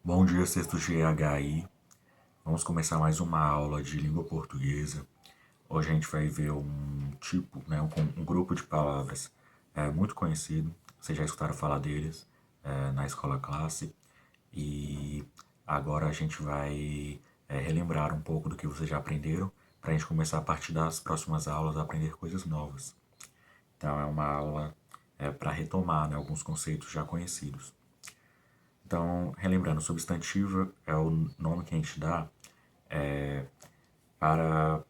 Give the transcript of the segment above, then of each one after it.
Bom dia, sexto GHI. Vamos começar mais uma aula de língua portuguesa. Hoje a gente vai ver um tipo, né, um grupo de palavras muito conhecido. Vocês já escutaram falar deles na escola classe. E agora a gente vai relembrar um pouco do que vocês já aprenderam para a gente começar a partir das próximas aulas a aprender coisas novas. Então é uma aula para retomar, né, alguns conceitos já conhecidos. Então, relembrando, substantivo é o nome que a gente dá para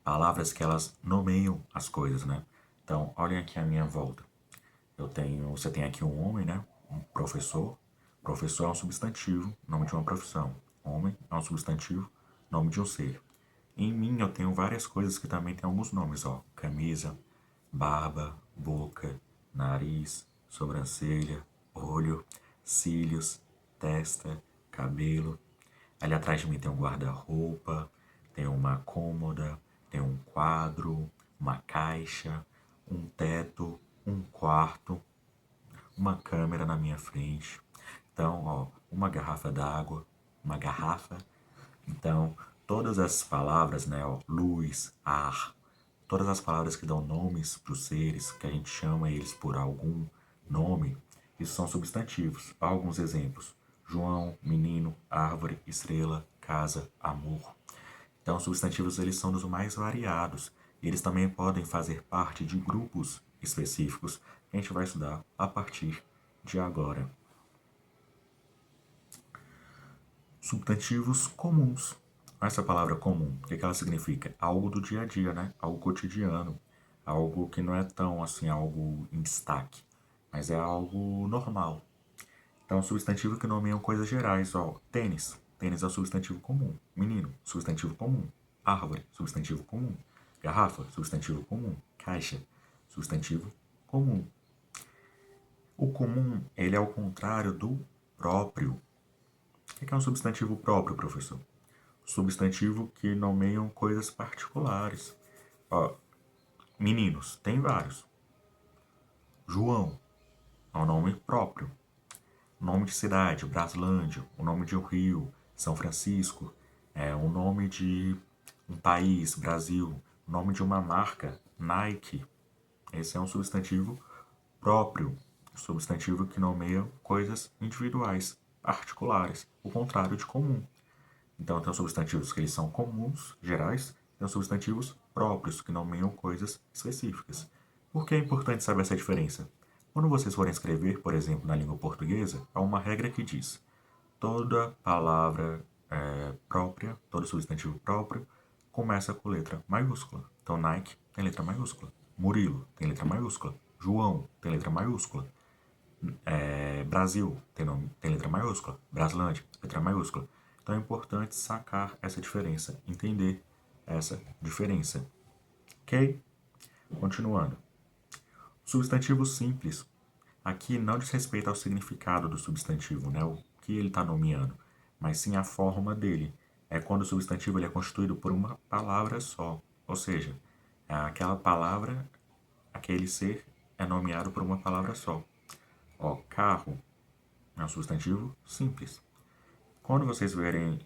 palavras que elas nomeiam as coisas, né? Então, olhem aqui à minha volta. Você tem aqui um homem, né? Um professor. Professor é um substantivo, nome de uma profissão. Homem é um substantivo, nome de um ser. Em mim eu tenho várias coisas que também têm alguns nomes, ó. Camisa, barba, boca, nariz, sobrancelha, olho, cílios, testa, cabelo. Ali atrás de mim tem um guarda-roupa, tem uma cômoda, tem um quadro, uma caixa, um teto, um quarto, uma câmera na minha frente. Então, ó, uma garrafa d'água, uma garrafa. Então, todas as palavras, né, ó, luz, ar, todas as palavras que dão nomes para os seres, que a gente chama eles por algum nome, isso são substantivos. Há alguns exemplos: João, menino, árvore, estrela, casa, amor. Então, os substantivos eles são dos mais variados. E eles também podem fazer parte de grupos específicos que a gente vai estudar a partir de agora. Substantivos comuns. Essa palavra comum, o que ela significa? Algo do dia a dia, né? Algo cotidiano. Algo que não é tão assim, algo em destaque, mas é algo normal. Então, substantivo que nomeiam coisas gerais, ó. Tênis. Tênis é o substantivo comum. Menino, substantivo comum. Árvore, substantivo comum. Garrafa, substantivo comum. Caixa, substantivo comum. O comum, ele é o contrário do próprio. O que é um substantivo próprio, professor? Substantivo que nomeiam coisas particulares. Ó, meninos, tem vários. João é um nome próprio. Nome de cidade, Braslândia. O nome de um rio, São Francisco. O nome de um país, Brasil. O nome de uma marca, Nike. Esse é um substantivo próprio. Substantivo que nomeia coisas individuais, particulares. O contrário de comum. Então, tem os substantivos que eles são comuns, gerais, e tem os substantivos próprios, que nomeiam coisas específicas. Por que é importante saber essa diferença? Quando vocês forem escrever, por exemplo, na língua portuguesa, há uma regra que diz: toda palavra própria, todo substantivo próprio, começa com letra maiúscula. Então, Nike tem letra maiúscula. Murilo tem letra maiúscula. João tem letra maiúscula. Brasil tem letra maiúscula. Braslândia, letra maiúscula. Então é importante sacar essa diferença, entender essa diferença. Ok? Continuando. Substantivo simples. Aqui não diz respeito ao significado do substantivo, né? O que ele está nomeando, mas sim a forma dele. É quando o substantivo ele é constituído por uma palavra só. Ou seja, aquela palavra, aquele ser é nomeado por uma palavra só. Ó, carro é um substantivo simples. Quando vocês verem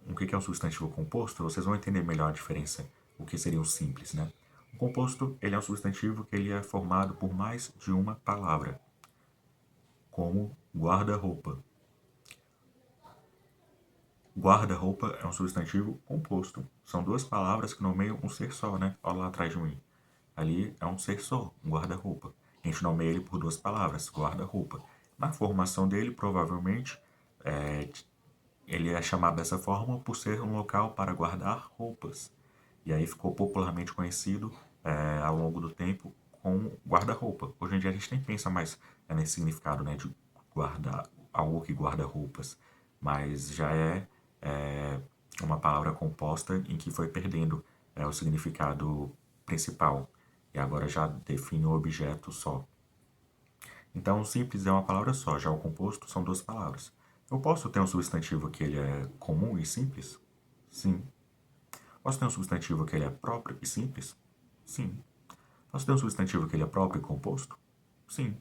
o que é um substantivo composto, vocês vão entender melhor a diferença, o que seria o simples, né? O composto, ele é um substantivo que ele é formado por mais de uma palavra, como guarda-roupa. Guarda-roupa é um substantivo composto. São duas palavras que nomeiam um ser só, né? Olha lá atrás de mim. Ali é um ser só, um guarda-roupa. A gente nomeia ele por duas palavras, guarda-roupa. Na formação dele, provavelmente, é, ele é chamado dessa forma por ser um local para guardar roupas. E aí ficou popularmente conhecido ao longo do tempo como guarda-roupa. Hoje em dia a gente nem pensa mais nesse significado, né, de guardar algo que guarda roupas, mas já é uma palavra composta em que foi perdendo o significado principal e agora já define o objeto só. Então, o simples é uma palavra só, já o composto são duas palavras. Eu posso ter um substantivo que ele é comum e simples? Sim. Posso ter um substantivo que ele é próprio e simples? Sim. Posso ter um substantivo que ele é próprio e composto? Sim.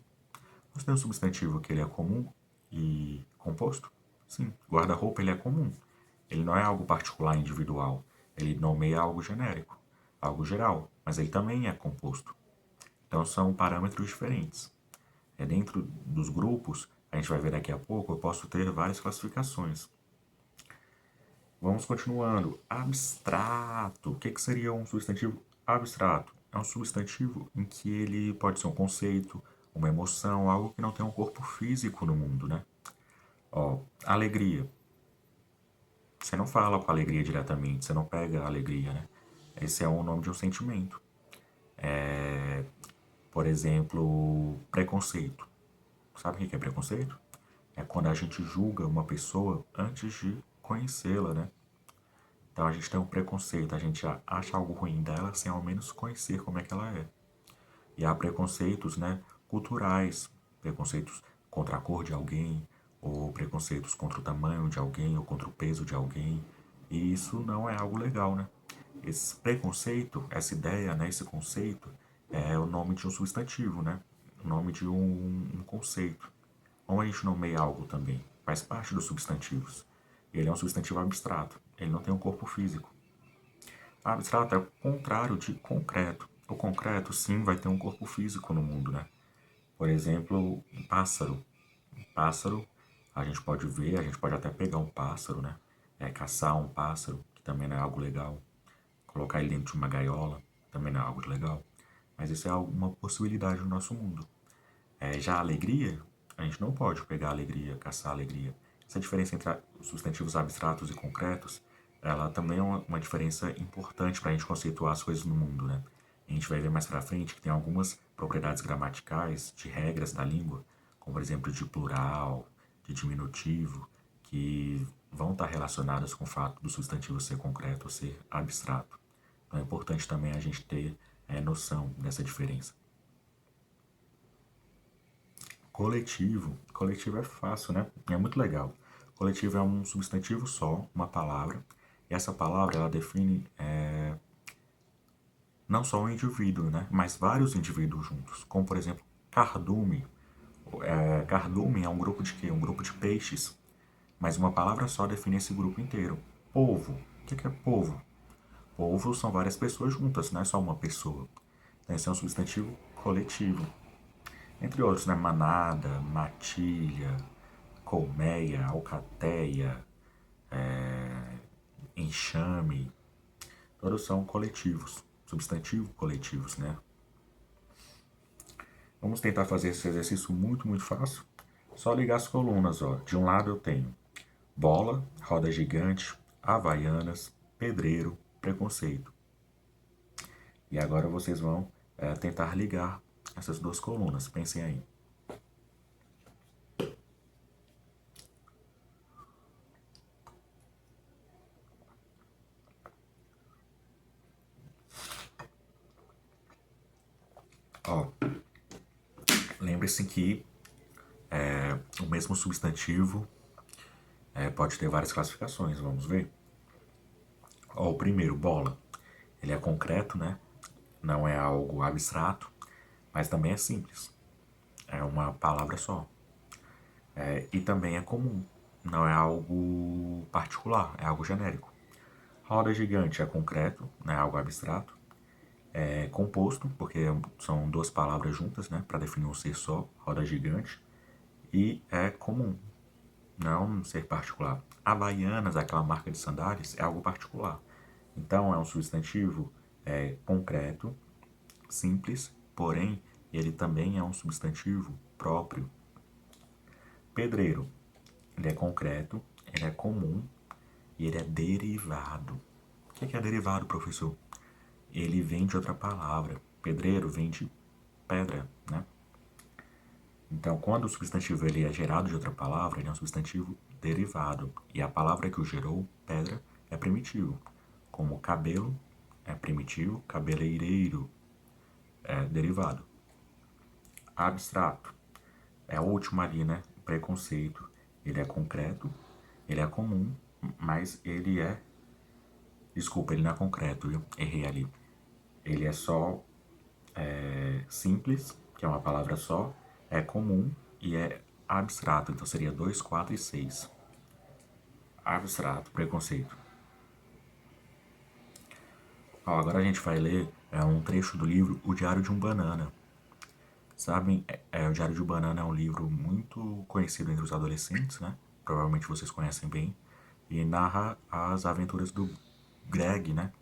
Posso ter um substantivo que ele é comum e composto? Sim, guarda-roupa ele é comum. Ele não é algo particular individual. Ele nomeia algo genérico, algo geral, mas ele também é composto. Então são parâmetros diferentes. Dentro dos grupos, a gente vai ver daqui a pouco, eu posso ter várias classificações. Vamos continuando. Abstrato. O que seria um substantivo abstrato? É um substantivo em que ele pode ser um conceito, uma emoção, algo que não tem um corpo físico no mundo, né? Ó, alegria. Você não fala com alegria diretamente, você não pega a alegria, né? Esse é o nome de um sentimento. Por exemplo, preconceito. Sabe o que é preconceito? É quando a gente julga uma pessoa antes de conhecê-la, né? Então a gente tem um preconceito, a gente acha algo ruim dela sem ao menos conhecer como é que ela é. E há preconceitos, né, culturais, preconceitos contra a cor de alguém, ou preconceitos contra o tamanho de alguém, ou contra o peso de alguém. E isso não é algo legal, né? Esse preconceito, essa ideia, né, esse conceito, é o nome de um substantivo, né? O nome de um conceito. Como a gente nomeia algo também, faz parte dos substantivos. Ele é um substantivo abstrato, ele não tem um corpo físico. Abstrato é o contrário de concreto. O concreto, sim, vai ter um corpo físico no mundo, né? Por exemplo, um pássaro. Um pássaro, a gente pode ver, a gente pode até pegar um pássaro, né? Caçar um pássaro, que também não é algo legal. Colocar ele dentro de uma gaiola, também não é algo legal. Mas isso é uma possibilidade no nosso mundo. Já a alegria, a gente não pode pegar a alegria, caçar a alegria. Essa diferença entre os substantivos abstratos e concretos, ela também é uma diferença importante para a gente conceituar as coisas no mundo, né? A gente vai ver mais para frente que tem algumas propriedades gramaticais, de regras da língua, como por exemplo de plural, de diminutivo, que vão estar relacionadas com o fato do substantivo ser concreto ou ser abstrato. Então é importante também a gente ter noção dessa diferença. Coletivo. Coletivo é fácil, né? É muito legal. Coletivo é um substantivo só, uma palavra. E essa palavra, ela define não só um indivíduo, né? Mas vários indivíduos juntos. Como, por exemplo, cardume. Cardume é um grupo de quê? Um grupo de peixes. Mas uma palavra só define esse grupo inteiro. Povo. O que é povo? Povo são várias pessoas juntas, não é só uma pessoa. Então, esse é um substantivo coletivo. Entre outros, né? Manada, matilha, colmeia, alcateia, enxame, todos são coletivos, substantivos coletivos, né? Vamos tentar fazer esse exercício muito, muito fácil. Só ligar as colunas, ó. De um lado eu tenho bola, roda gigante, havaianas, pedreiro, preconceito. E agora vocês vão tentar ligar essas duas colunas. Pensem aí. Ó, lembre-se que o mesmo substantivo pode ter várias classificações, vamos ver? Ó, o primeiro, bola. Ele é concreto, né? Não é algo abstrato, mas também é simples. É uma palavra só. E também é comum. Não é algo particular, é algo genérico. Roda gigante é concreto, não é algo abstrato. É composto, porque são duas palavras juntas, né? Para definir um ser só, roda gigante. E é comum, não um ser particular. Havaianas, aquela marca de sandálias, é algo particular. Então é um substantivo concreto, simples, porém ele também é um substantivo próprio. Pedreiro, ele é concreto, ele é comum e ele é derivado. O que é derivado, professor? Ele vem de outra palavra. Pedreiro vem de pedra, né? Então, quando o substantivo ele é gerado de outra palavra, ele é um substantivo derivado. E a palavra que o gerou, pedra, é primitivo. Como cabelo é primitivo, cabeleireiro é derivado. Abstrato é o último ali, né? Preconceito. Ele é concreto, ele é comum, mas ele é. Desculpa, ele não é concreto, viu? Errei ali. Ele é só simples, que é uma palavra só, é comum e é abstrato, então seria 2, 4 e 6. abstrato, preconceito. Ó, agora a gente vai ler um trecho do livro O Diário de um Banana. Sabem, O Diário de um Banana é um livro muito conhecido entre os adolescentes, né? Provavelmente vocês conhecem bem. E narra as aventuras do Greg, né?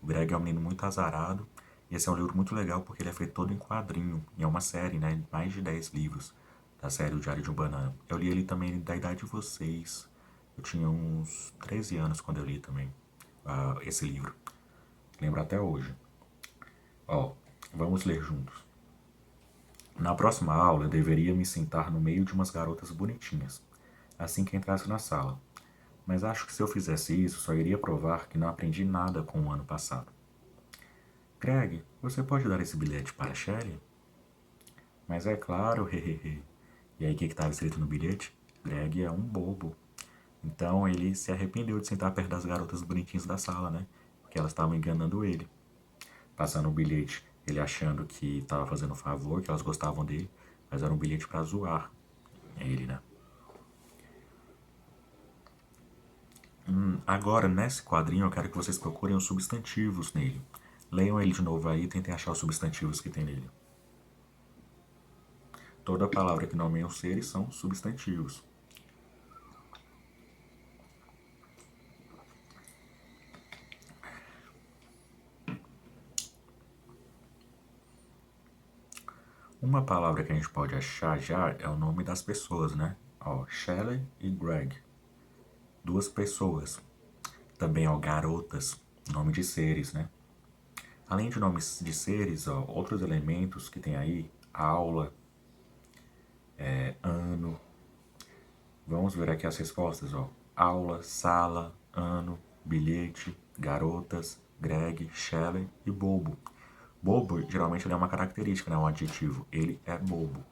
O Greg é um menino muito azarado. E esse é um livro muito legal porque ele é feito todo em quadrinho. E é uma série, né? Mais de 10 livros da série O Diário de um Banana. Eu li ele também da idade de vocês. Eu tinha uns 13 anos quando eu li também esse livro. Lembro até hoje. Ó, vamos ler juntos. Na próxima aula, eu deveria me sentar no meio de umas garotas bonitinhas, assim que entrasse na sala. Mas acho que se eu fizesse isso, só iria provar que não aprendi nada com o ano passado. Greg, você pode dar esse bilhete para Shelley? Mas é claro, hehehe. E aí o que estava escrito no bilhete? Greg é um bobo. Então ele se arrependeu de sentar perto das garotas bonitinhas da sala, né? Porque elas estavam enganando ele. Passando o bilhete, ele achando que estava fazendo um favor, que elas gostavam dele, mas era um bilhete para zoar ele, né? Agora, nesse quadrinho, eu quero que vocês procurem os substantivos nele. Leiam ele de novo aí e tentem achar os substantivos que tem nele. Toda palavra que nomeia os seres são substantivos. Uma palavra que a gente pode achar já é o nome das pessoas, né? Ó, Shelley e Greg. Duas pessoas. Também, ó, garotas. Nome de seres, né? Além de nomes de seres, ó, outros elementos que tem aí, aula, ano. Vamos ver aqui as respostas, ó. Aula, sala, ano, bilhete, garotas, Greg, Shelley e bobo. Bobo, geralmente, ele é uma característica, né? Um adjetivo. Ele é bobo.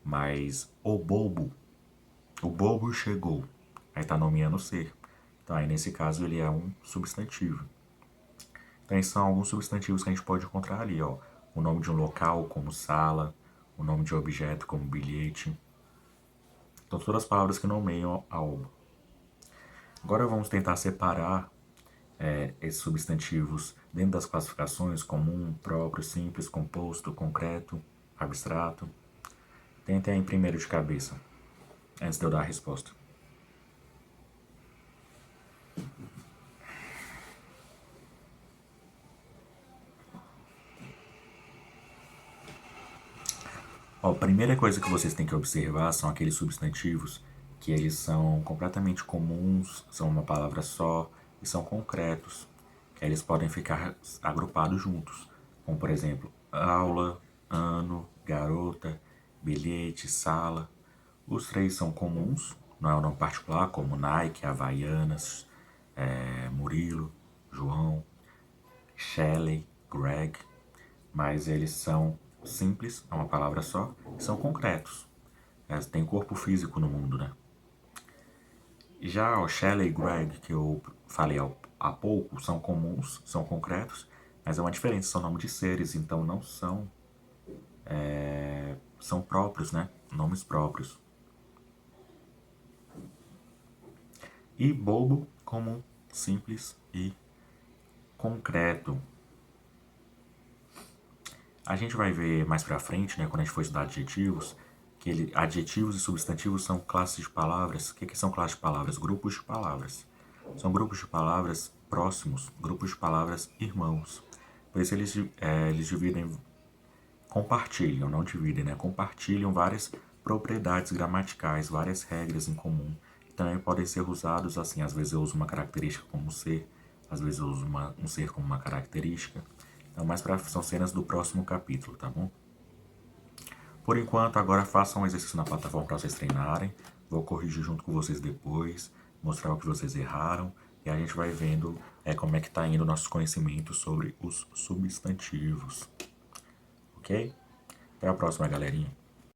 Mas o bobo chegou. Aí tá nomeando o ser. Então aí nesse caso ele é um substantivo. Então esses são alguns substantivos que a gente pode encontrar ali, ó. O nome de um local, como sala. O nome de um objeto, como bilhete. Então todas as palavras que nomeiam algo. Agora vamos tentar separar esses substantivos dentro das classificações: comum, próprio, simples, composto, concreto, abstrato. Tentem aí primeiro de cabeça, antes de eu dar a resposta. Ó, a primeira coisa que vocês têm que observar são aqueles substantivos que eles são completamente comuns, são uma palavra só e são concretos, que eles podem ficar agrupados juntos, como por exemplo, aula, ano, garota, bilhete, sala. Os três são comuns, não é um nome particular, como Nike, Havaianas, Murilo, João, Shelley, Greg, mas eles são simples, é uma palavra só, e são concretos. Tem corpo físico no mundo, né? Já o Shelley e Greg, que eu falei há pouco, são comuns, são concretos, mas é uma diferença, são nomes de seres, então não são, são próprios, né? Nomes próprios. E bobo, comum, simples e concreto. A gente vai ver mais pra frente, né, quando a gente for estudar adjetivos, que adjetivos e substantivos são classes de palavras. O que são classes de palavras? Grupos de palavras. São grupos de palavras próximos, grupos de palavras irmãos. Por isso eles dividem, compartilham, não dividem, né? Compartilham várias propriedades gramaticais, várias regras em comum. Que também podem ser usados assim. Às vezes eu uso uma característica como ser, às vezes eu uso um ser como uma característica. Então, são cenas do próximo capítulo, tá bom? Por enquanto, agora façam um exercício na plataforma para vocês treinarem. Vou corrigir junto com vocês depois, mostrar o que vocês erraram. E a gente vai vendo como é que tá indo nossos conhecimentos sobre os substantivos. Ok? Até a próxima, galerinha.